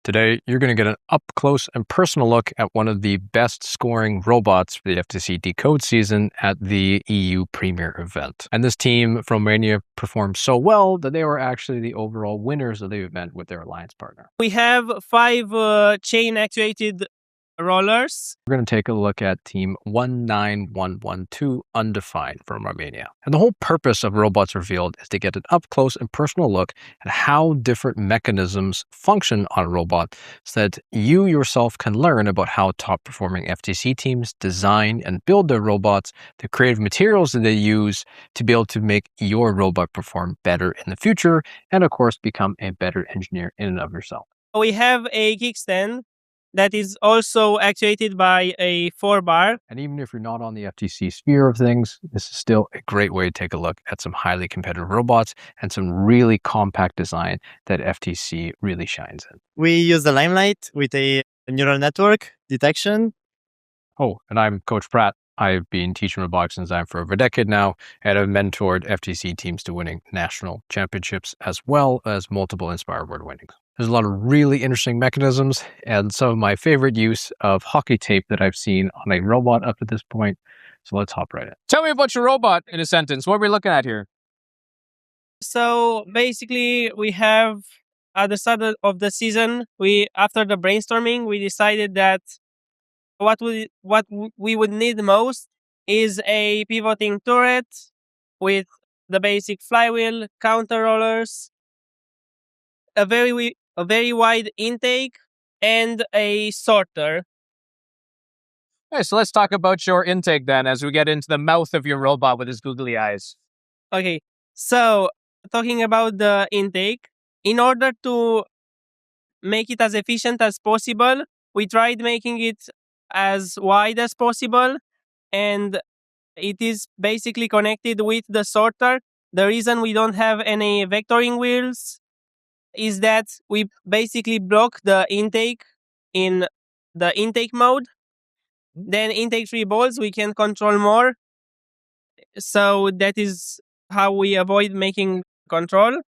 Today, you're going to get an up-close and personal look at one of the best-scoring robots for the FTC DECODE season at the EU Premier event. And this team from Romania performed so well that they were actually the overall winners of the event with their alliance partner. We have 5 chain-actuated rollers. We're going to take a look at Team 19112 Undefined from Romania. And the whole purpose of Robots Revealed is to get an up-close and personal look at how different mechanisms function on a robot so that you yourself can learn about how top-performing FTC teams design and build their robots, the creative materials that they use to be able to make your robot perform better in the future, and of course, become a better engineer in and of yourself. We have a kickstand that is also actuated by a 4-bar. And even if you're not on the FTC sphere of things, this is still a great way to take a look at some highly competitive robots and some really compact design that FTC really shines in. We use the Limelight with a neural network detection. Oh, and I'm Coach Pratt. I've been teaching robotics and design for over a decade now, and I've mentored FTC teams to winning national championships as well as multiple Inspire Award winnings. There's a lot of really interesting mechanisms and some of my favorite use of hockey tape that I've seen on a robot up to this point. So let's hop right in. Tell me about your robot in a sentence. What are we looking at here? So basically, we have at the start of the season, after the brainstorming, we decided that what we would need most is a pivoting turret with the basic flywheel, counter rollers, a very wide intake, and a sorter. Okay, so let's talk about your intake then as we get into the mouth of your robot with his googly eyes. Okay, so talking about the intake, in order to make it as efficient as possible, we tried making it as wide as possible, and it is basically connected with the sorter. The reason we don't have any vectoring wheels is that we basically block the intake in the intake mode. Then intake 3 balls, we can control more. So that is how we avoid making control.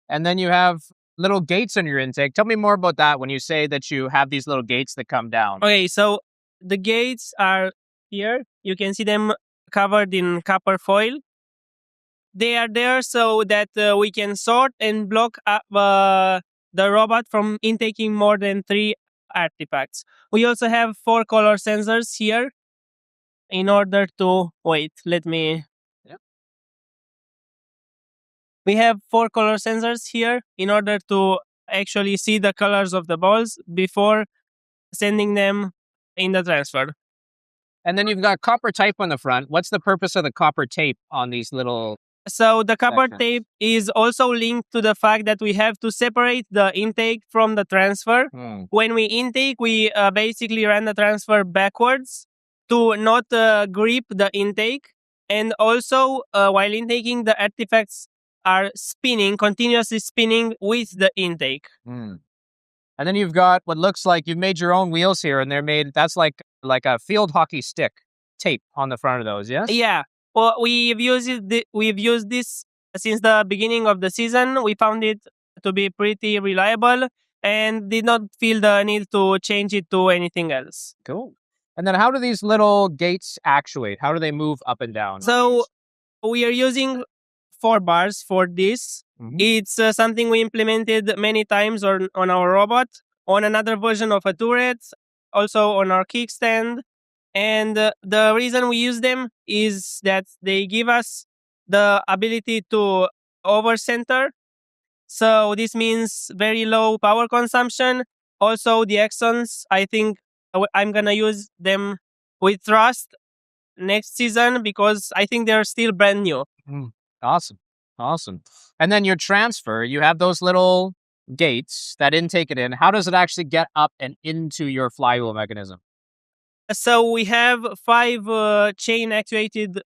And then you have little gates on your intake. Tell me more about that when you say that you have these little gates that come down. Okay, so the gates are here. You can see them covered in copper foil. They are there so that we can sort and block the robot from intaking more than 3 artifacts. We also have 4 color sensors here in order to... Wait, let me... Yeah. We have 4 color sensors here in order to actually see the colors of the balls before sending them in the transfer. And then you've got copper tape on the front. What's the purpose of the copper tape on these little... So the copper sections? tape is also linked to the fact that we have to separate the intake from the transfer. When we intake, we basically run the transfer backwards to not grip the intake. And also, while intaking, the artifacts are spinning, continuously spinning with the intake. And then you've got what looks like you've made your own wheels here, and they're made, that's like a field hockey stick tape on the front of those, yes? Yeah. Well, we've used this since the beginning of the season. We found it to be pretty reliable and did not feel the need to change it to anything else. Cool. And then how do these little gates actuate? How do they move up and down? So we are using 4 bars for this. It's something we implemented many times on our robot, on another version of a turret, also on our kickstand. And the reason we use them is that they give us the ability to over-center. So this means very low power consumption. Also, the axons, I think I'm going to use them with thrust next season because I think they're still brand new. Awesome. And then your transfer, you have those little gates that intake it in. How does it actually get up and into your flywheel mechanism? So we have 5 chain-actuated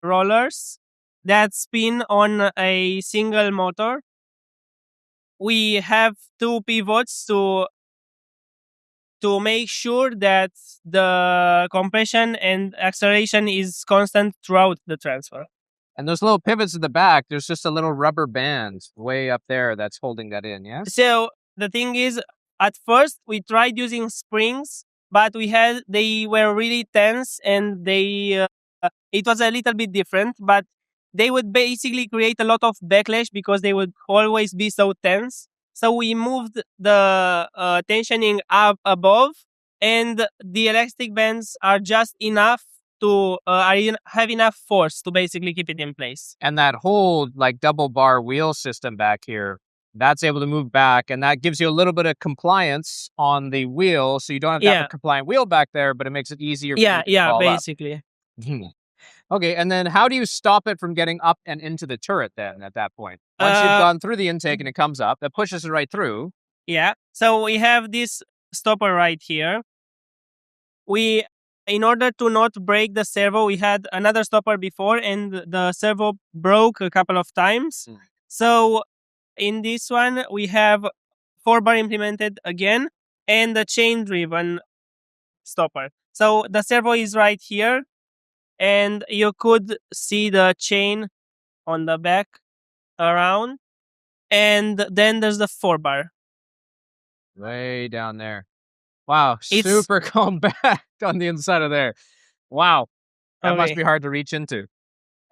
rollers that spin on a single motor. We have 2 pivots to make sure that the compression and acceleration is constant throughout the transfer. And those little pivots at the back, there's just a little rubber band way up there that's holding that in, yeah? So the thing is, at first we tried using springs, but they were really tense, and it was a little bit different, but they would basically create a lot of backlash because they would always be so tense. So we moved the tensioning up above, and the elastic bands are just enough to have enough force to basically keep it in place. And that whole like double bar wheel system back here, that's able to move back, and that gives you a little bit of compliance on the wheel, so you don't have to have a compliant wheel back there, but it makes it easier. Basically. Okay, and then how do you stop it from getting up and into the turret then at that point? Once you've gone through the intake and it comes up, that pushes it right through. Yeah. So we have this stopper right here. In order to not break the servo, we had another stopper before, and the servo broke a couple of times. So in this one, we have 4-bar implemented again, and the chain-driven stopper. So the servo is right here, and you could see the chain on the back around, and then there's the 4-bar. Way down there. Wow, super compact on the inside of there. Wow, that must be hard to reach into.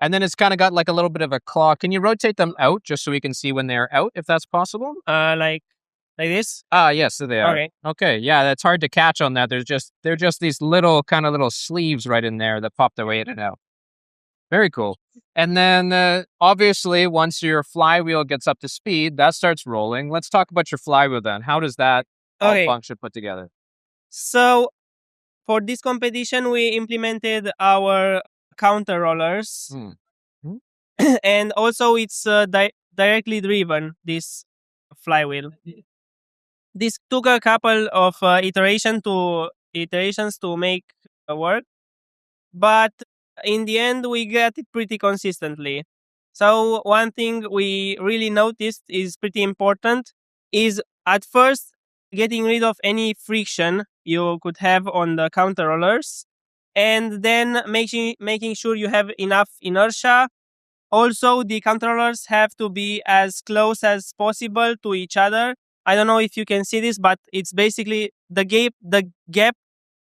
And then it's kind of got like a little bit of a claw. Can you rotate them out just so we can see when they're out, if that's possible? Like this? Yes, so they are. Okay, yeah, that's hard to catch on that. They're just these little sleeves right in there that pop their way in and out. Very cool. And then obviously, once your flywheel gets up to speed, that starts rolling. Let's talk about your flywheel then. How does that all function put together? So for this competition, we implemented our counter rollers. And also it's directly driven, this flywheel. This took a couple of iterations to make work, but in the end we get it pretty consistently. So one thing we really noticed is pretty important is at first getting rid of any friction you could have on the counter rollers, and then making sure you have enough inertia. Also, the controllers have to be as close as possible to each other. I don't know if you can see this, but it's basically the gap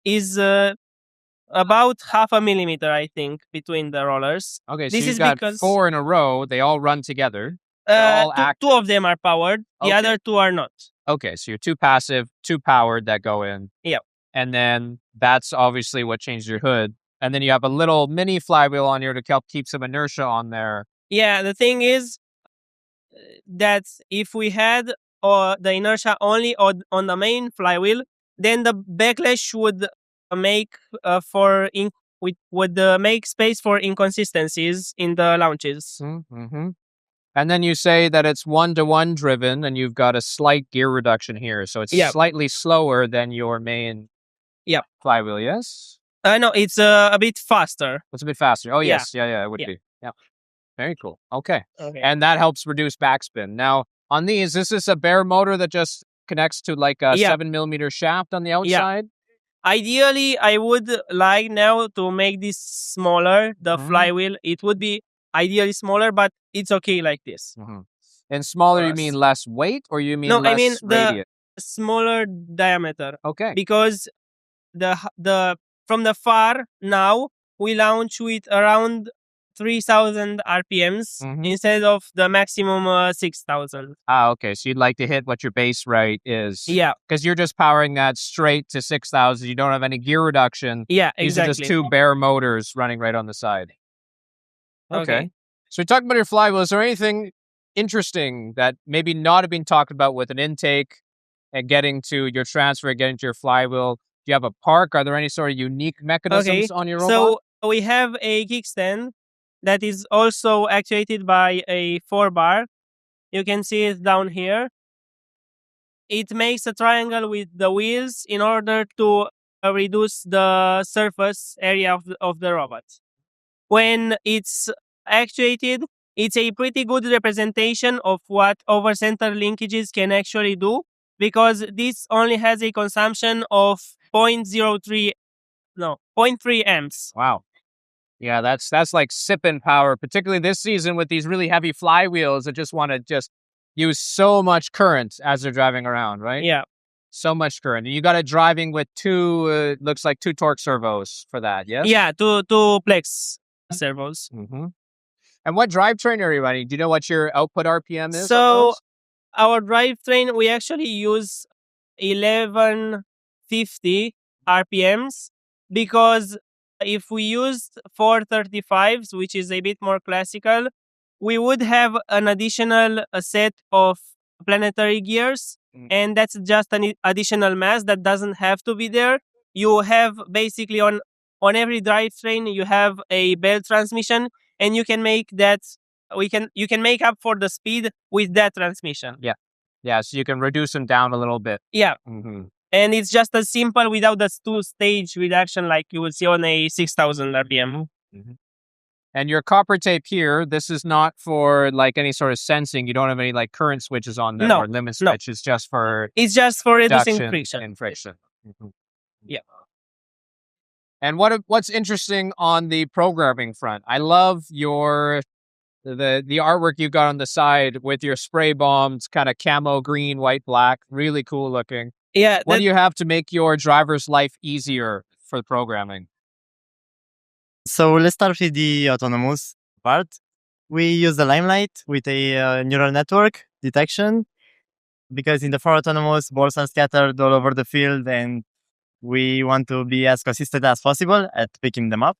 is about 0.5 millimeter, I think, between the rollers. Okay, so you've got 4 in a row. They all run together. Two of them are powered. The other 2 are not. Okay, so you're 2 passive, 2 powered that go in. Yeah. And then that's obviously what changed your hood. And then you have a little mini flywheel on here to help keep some inertia on there. Yeah, the thing is that if we had the inertia only on the main flywheel, then the backlash would make make space for inconsistencies in the launches. Mm-hmm. And then you say that it's 1-to-1 driven, and you've got a slight gear reduction here, so it's slightly slower than your main flywheel. Yes. No, it's a bit faster. It's a bit faster. Oh yes, yeah, it would be. Yeah, very cool. Okay, and that helps reduce backspin. Now on these, this is a bare motor that just connects to like a 7mm shaft on the outside. Ideally, I would like now to make this smaller, the flywheel. It would be ideally smaller, but it's okay like this. And smaller, you mean less weight, or you mean less I mean radius? The smaller diameter. Okay. Because from the far now, we launch with around 3,000 RPMs instead of the maximum 6,000. Okay. So you'd like to hit what your base rate is. Yeah. Because you're just powering that straight to 6,000. You don't have any gear reduction. Yeah, These exactly. are just 2 bare motors running right on the side. Okay. So talking about your flywheel, is there anything interesting that maybe not have been talked about with an intake and getting to your transfer, getting to your flywheel? Do you have a park? Are there any sort of unique mechanisms on your robot? So we have a kickstand that is also actuated by a 4-bar. You can see it down here. It makes a triangle with the wheels in order to reduce the surface area of the robot. When it's actuated, it's a pretty good representation of what over-center linkages can actually do, because this only has a consumption of 0.3 amps. Wow. Yeah, that's like sipping power, particularly this season with these really heavy flywheels that just want to use so much current as they're driving around, right? Yeah. So much current. And you got it driving with two, looks like two torque servos for that, yes? Yeah, two Plex servos. Mm-hmm. And what drivetrain are you running? Do you know what your output RPM is? So our drivetrain, we actually use 1150 RPMs, because if we used 435s, which is a bit more classical, we would have an additional set of planetary gears, and that's just an additional mass that doesn't have to be there. You have basically on every drivetrain you have a belt transmission, and you can make that you can make up for the speed with that transmission. Yeah, so you can reduce them down a little bit. Yeah. Mm-hmm. And it's just as simple without the two-stage reduction like you would see on a 6000 RPM. Mm-hmm. And your copper tape here, this is not for like any sort of sensing. You don't have any like current switches on them or limit switch. It's just for reducing reduction friction. and friction. Mm-hmm. Yeah. And what's interesting on the programming front, I love your the artwork you got on the side with your spray bombs, kind of camo green, white, black, really cool looking. Yeah. What do you have to make your driver's life easier for programming? So let's start with the autonomous part. We use the Limelight with a neural network detection, because in the for autonomous, balls are scattered all over the field, and we want to be as consistent as possible at picking them up.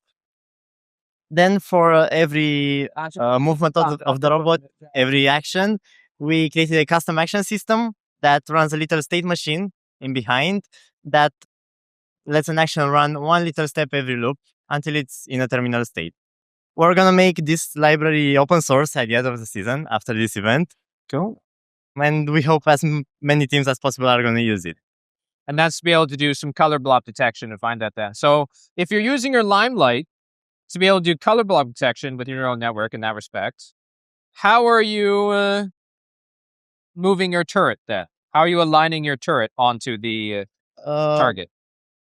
Then for every movement of the robot, every action, we created a custom action system that runs a little state machine in behind that lets an action run one little step every loop until it's in a terminal state. We're going to make this library open source at the end of the season after this event. Cool. And we hope as many teams as possible are going to use it. And that's to be able to do some color block detection and find out that. So if you're using your Limelight to be able to do color block detection with your neural network in that respect, how are you moving your turret then? How are you aligning your turret onto the target?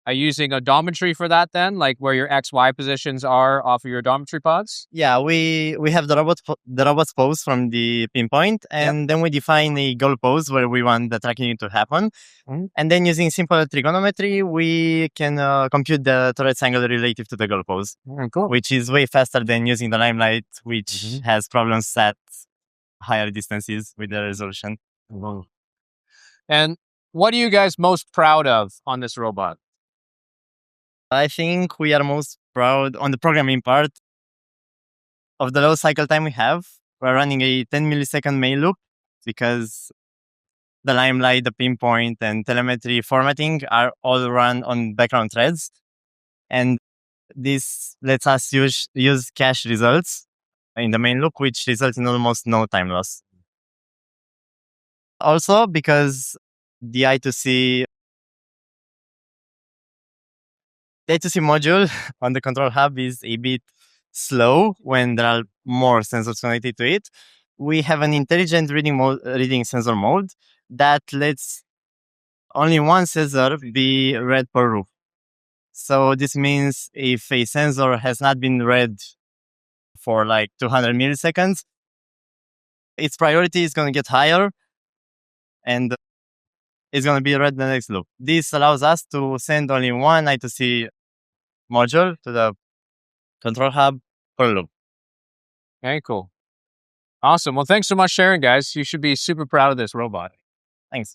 Are you using odometry for that then? Like where your XY positions are off of your odometry pods? Yeah, we have the robot's pose from the pinpoint, and then we define a goal pose where we want the tracking to happen. Mm-hmm. And then using simple trigonometry, we can compute the turret's angle relative to the goal pose, Cool. which is way faster than using the Limelight, which has problems at higher distances with the resolution. Mm-hmm. And what are you guys most proud of on this robot? I think we are most proud on the programming part of the low cycle time we have. We're running a 10 millisecond main loop because the Limelight, the pinpoint, and telemetry formatting are all run on background threads. And this lets us use cache results in the main loop, which results in almost no time loss. Also, because the I2C module on the control hub is a bit slow when there are more sensors connected to it, we have an intelligent reading sensor mode that lets only one sensor be read per loop. So this means if a sensor has not been read for like 200 milliseconds, its priority is going to get higher and it's going to be read the next loop. This allows us to send only one I2C module to the control hub per loop. Very cool. Awesome. Well, thanks so much for sharing, guys. You should be super proud of this robot. Thanks.